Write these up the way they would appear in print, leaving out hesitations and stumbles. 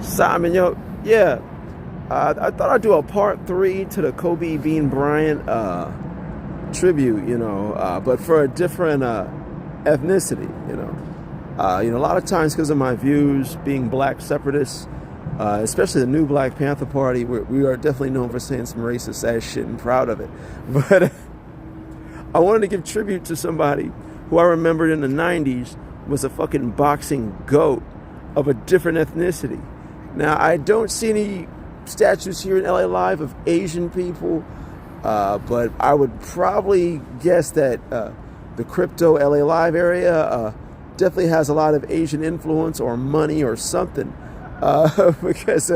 Simon, yo, yeah. I thought I'd do a part three to the Kobe Bean Bryant tribute, but for a different ethnicity, a lot of times because of my views being black separatists, especially the new Black Panther Party, we are definitely known for saying some racist ass shit and proud of it. But I wanted to give tribute to somebody who I remembered in the 90s was a fucking boxing goat of a different ethnicity. Now, I don't see any statues here in LA Live of Asian people, but I would probably guess that the crypto LA Live area definitely has a lot of Asian influence or money or something, because,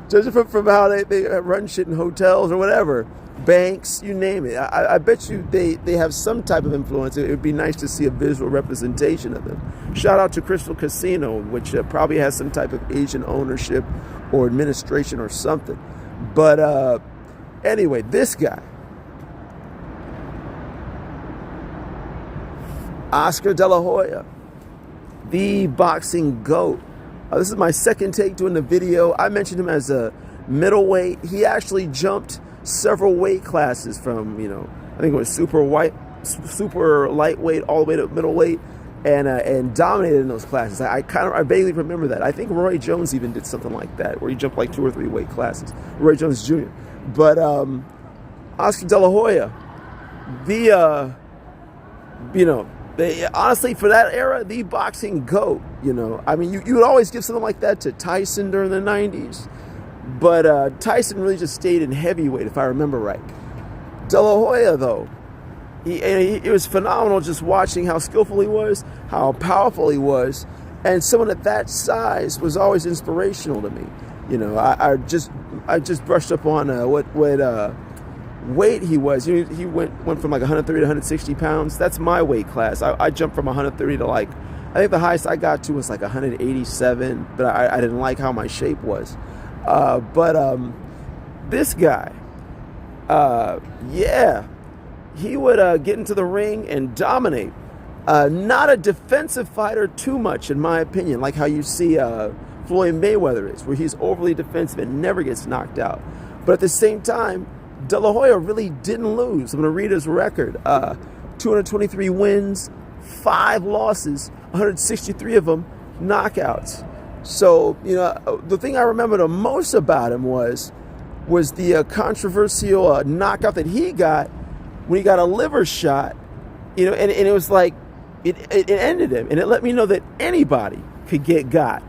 judging from how they run shit in hotels or whatever, banks, you name it, I bet you they have some type of influence. It would be nice to see a visual representation of them. Shout out to Crystal Casino, which probably has some type of Asian ownership or administration or something. But anyway, this guy, Oscar De La Hoya, the boxing GOAT. This is my second take doing the video. I mentioned him as a middleweight. He actually jumped several weight classes from, I think it was super lightweight all the way to middleweight, and dominated in those classes. I vaguely remember that. I think Roy Jones even did something like that, where he jumped like 2 or 3 weight classes. Roy Jones Jr. But Oscar De La Hoya, honestly, for that era, the boxing GOAT. You would always give something like that to Tyson during the 90s. But Tyson really just stayed in heavyweight, if I remember right. De La Hoya, though, it was phenomenal just watching how skillful he was, how powerful he was, and someone at that size was always inspirational to me. I just brushed up on what weight he was. He went from like 130 to 160 pounds. That's my weight class. I jumped from 130 to I think the highest I got to was like 187, but I didn't like how my shape was. But this guy, he would get into the ring and dominate. Not a defensive fighter too much, in my opinion, like how you see Floyd Mayweather is, where he's overly defensive and never gets knocked out. But at the same time, De La Hoya really didn't lose. I'm going to read his record. 223 wins, 5 losses, 163 of them knockouts. So, the thing I remember the most about him was the controversial knockout that he got when he got a liver shot, and it was like, it ended him. And it let me know that anybody could get got.